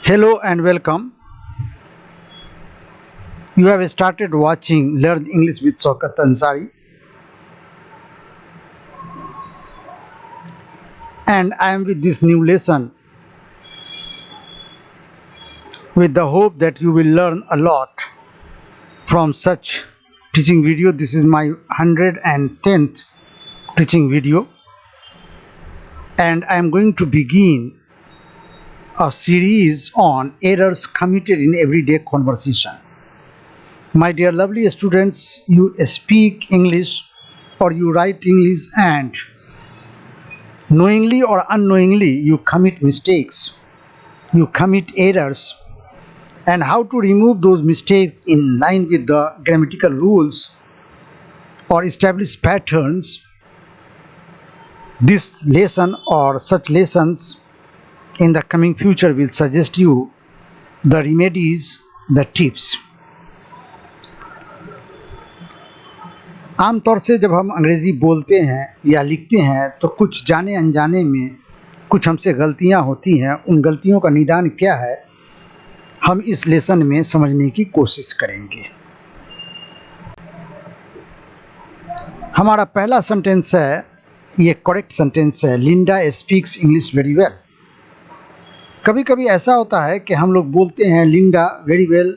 Hello and welcome. You have started watching Learn English with Shaukat Ansari, and I am with this new lesson with the hope that you will learn a lot from such teaching video. This is my 110th teaching video, and I am going to begin a series on errors committed in everyday conversation. My dear lovely students, you speak English or you write English, and knowingly or unknowingly you commit mistakes, you commit errors, and how to remove those mistakes in line with the grammatical rules or established patterns. This lesson or such lessons in the coming future will suggest you the remedies, the tips. आमतौर से जब हम अंग्रेज़ी बोलते हैं या लिखते हैं तो कुछ जाने अनजाने में कुछ हमसे गलतियां होती हैं। उन गलतियों का निदान क्या है, हम इस लेसन में समझने की कोशिश करेंगे। हमारा पहला सेंटेंस है, ये करेक्ट सेंटेंस है, Linda speaks English very well. कभी कभी ऐसा होता है कि हम लोग बोलते हैं Linda very well,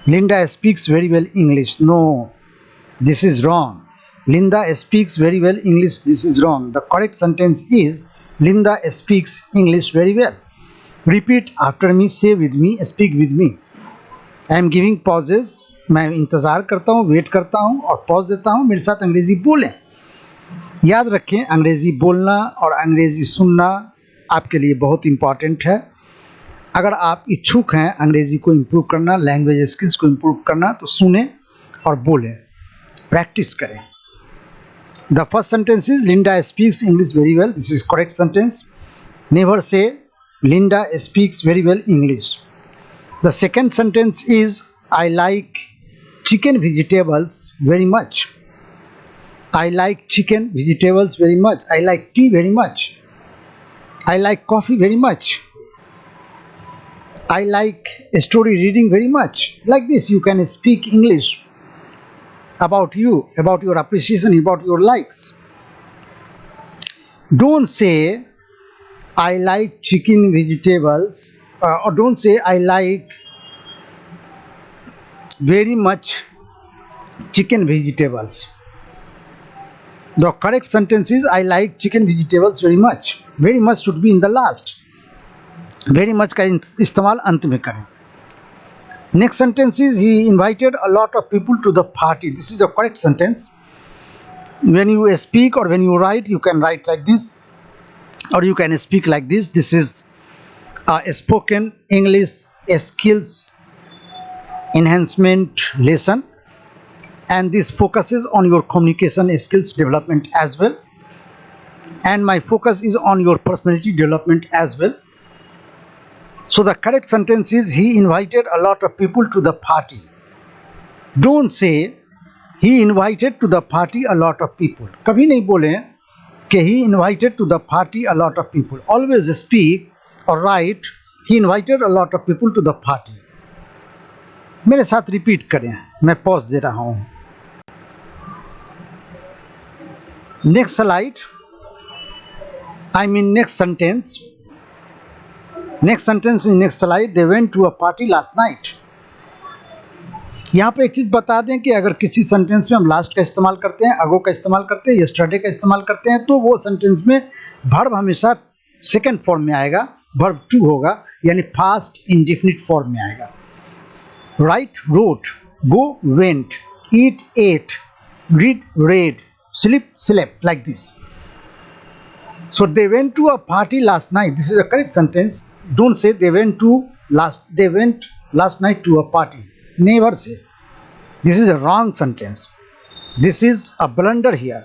Linda speaks very well English. No, this is wrong. Linda speaks very well English. This is wrong. The correct sentence is Linda speaks English very well. Repeat after me, say with me, speak with me. I am giving pauses. मैं इंतज़ार करता हूँ, wait करता हूँ और pause देता हूँ। मेरे साथ अंग्रेज़ी बोलें। याद रखें, अंग्रेज़ी बोलना और अंग्रेज़ी सुनना आपके लिए बहुत इम्पॉर्टेंट है। अगर आप इच्छुक हैं अंग्रेज़ी को इम्प्रूव करना, लैंग्वेज स्किल्स को इम्प्रूव करना, तो सुने और बोलें, प्रैक्टिस करें। The first sentence is Linda speaks English very well. This is correct sentence. Never say Linda speaks very well English. The second sentence is I like chicken vegetables very much. I like chicken vegetables very much. I like T very much. I like coffee very much. I like story reading very much. Like this you can speak English about you, about your appreciation, about your likes. Don't say I like chicken vegetables, or don't say I like very much chicken vegetables. The correct sentence is I like chicken vegetables very much. Very much should be in the last. Very much का इस्तेमाल अंत में करें। Next sentence is he invited a lot of people to the party. This is a correct sentence. When you speak or when you write, you can write like this or you can speak like this. This is a spoken English skills enhancement lesson, and this focuses on your communication skills development as well, and my focus is on your personality development as well. So the correct sentence is he invited a lot of people to the party. Don't say he invited to the party a lot of people. कभी नहीं बोलें कि he invited to the party a lot of people. Always speak or write he invited a lot of people to the party. मेरे साथ repeat करें, मैं pause दे रहा हूँ। Next slide, I mean next sentence. Next sentence in next slide, they went to a party last night. यहाँ पे एक चीज़ बता दें कि अगर किसी सेंटेंस में हम लास्ट का इस्तेमाल करते हैं, अगो का इस्तेमाल करते हैं, यस्टरडे का इस्तेमाल करते हैं, तो वो सेंटेंस में वर्ब हमेशा सेकंड फॉर्म में आएगा, वर्ब टू होगा, यानी फास्ट इंडेफिनिट फॉर्म में आएगा। Write wrote, go went, eat ate, read read, sleep slept, like this. So they went to a party last night. This is a correct sentence. Don't say they went last night to a party. Never say. This is a wrong sentence. This is a blunder here.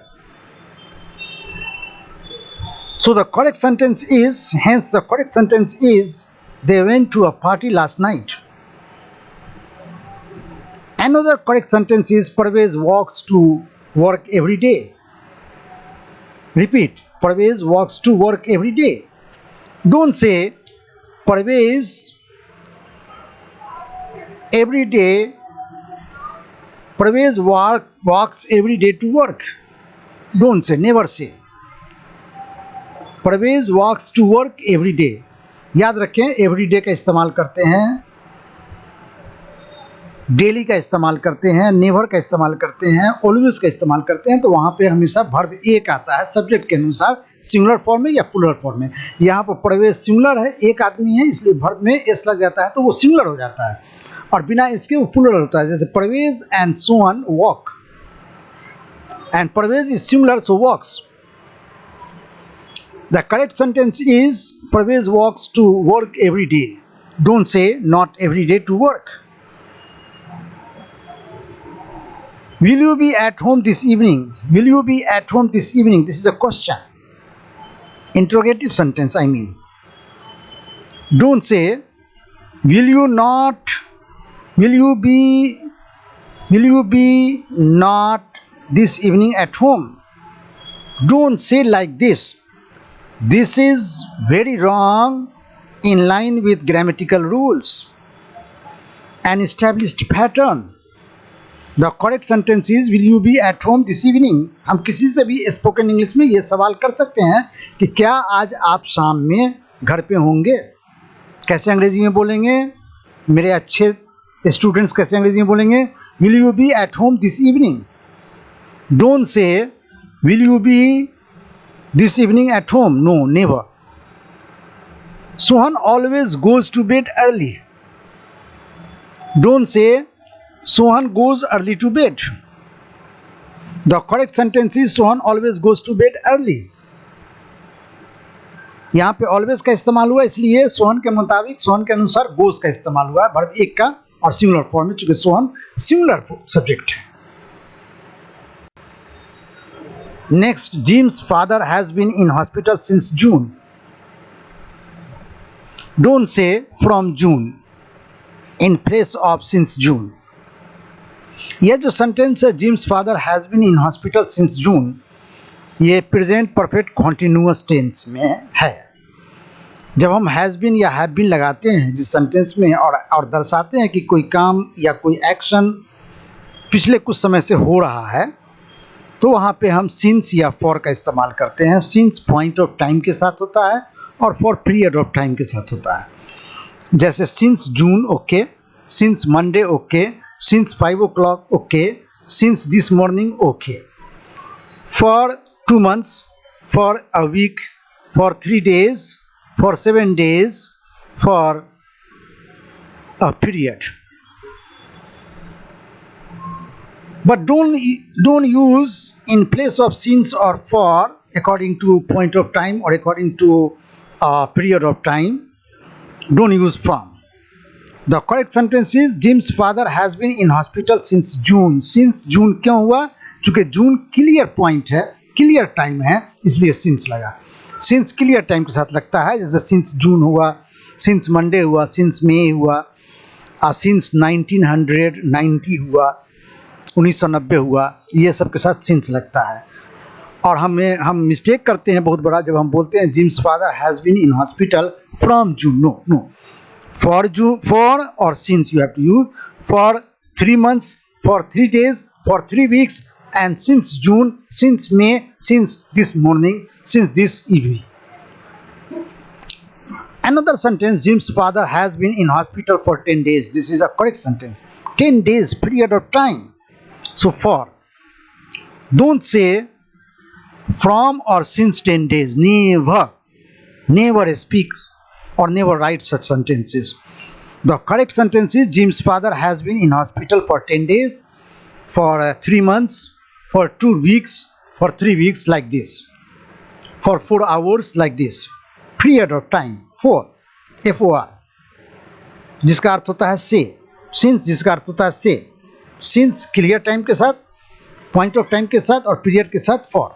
So the correct sentence is, hence the correct sentence is they went to a party last night. Another correct sentence is Parvez walks to work every day. Repeat, Parvez walks to work every day. Don't say Parvez every day. Parvez walks every day to work. Don't say, never say. Parvez walks to work every day. याद रखें, every day का इस्तेमाल करते हैं, daily का इस्तेमाल करते हैं, नेवर का इस्तेमाल करते हैं, ऑलवेज का इस्तेमाल करते हैं, तो वहाँ पे हमेशा वर्ब एक आता है सब्जेक्ट के अनुसार, सिंगुलर फॉर्म में या प्लूरल फॉर्म में। यहाँ पर परवेज सिंगुलर है, एक आदमी है, इसलिए वर्ब में एस लग जाता है तो वो सिंगुलर हो जाता है, और बिना इसके वो प्लूरल होता है। जैसे Parvez and Sohan walk, and Parvez is singular so walks. The correct sentence is Parvez walks to work every day. Don't say not every day to work. Will you be at home this evening? Will you be at home this evening? This is a question. Interrogative sentence, I mean. Don't say will you not, will you be not this evening at home? Don't say like this. This is very wrong, in line with grammatical rules and established pattern. The correct sentence is will you be at home this evening. हम किसी से भी spoken English में ये सवाल कर सकते हैं कि क्या आज आप शाम में घर पे होंगे। कैसे अंग्रेजी में बोलेंगे, मेरे अच्छे स्टूडेंट्स कैसे अंग्रेजी में बोलेंगे, will you be at home this evening. Don't say will you be this evening at home. No, never. Sohan always goes to bed early. Don't say Sohan goes early to bed. The correct sentence is Sohan always goes to bed early. यहाँ पे always का इस्तेमाल हुआ, इसलिए सोहन के मुताबिक, सोहन के अनुसार goes का इस्तेमाल हुआ है वर्ब एक का, और सिंगुलर फॉर्म में, चूंकि सोहन सिंगुलर सब्जेक्ट है। Next, Jim's father has been in hospital since June. Don't say from June in place of since June. यह जो सेंटेंस है Jim's father has been in hospital since June, ये present perfect continuous tense में है। जब हम has been या have been लगाते हैं जिस सेंटेंस में और दर्शाते हैं कि कोई काम या कोई एक्शन पिछले कुछ समय से हो रहा है, तो वहाँ पे हम सिंस या फॉर का इस्तेमाल करते हैं। सिंस पॉइंट ऑफ टाइम के साथ होता है और फॉर पीरियड ऑफ टाइम के साथ होता है। जैसे since June okay, since Monday okay, since 5 o'clock okay, since this morning okay. For 2 months, for a week, for 3 days, for 7 days, for a period. But don't use in place of since or for according to point of time or according to period of time. Don't use from. The correct sentence is Jim's father has been in hospital since June. Since June क्यों हुआ? क्योंकि जून clear point है, clear time है, इसलिए since लगा। since clear time के साथ लगता है, जैसे since जून हुआ, since मंडे हुआ, since मई हुआ, since 1990 हुआ, 1990 हुआ, ये सब के साथ सिंस लगता है। और हम मिस्टेक करते हैं बहुत बड़ा जब हम बोलते हैं Jim's father has been in hospital from June. No no, for June, for or since you have to use. For 3 months, for 3 days, for 3 weeks, and since June, since May, since this morning, since this evening. Another sentence, Jim's father has been in hospital for 10 days. This is a correct sentence. 10 days period of time. So for. Don't say from or since 10 days. Never. Never speak or never write such sentences. The correct sentence is Jim's father has been in hospital for 10 days, for 3 months, for 2 weeks, for 3 weeks like this, for 4 hours like this. Period of time. For. F-O-R. जिसका अर्थ होता है से। Since जिसका अर्थ होता है से। Since clear time के साथ, पॉइंट ऑफ टाइम के साथ और पीरियड के साथ फॉर।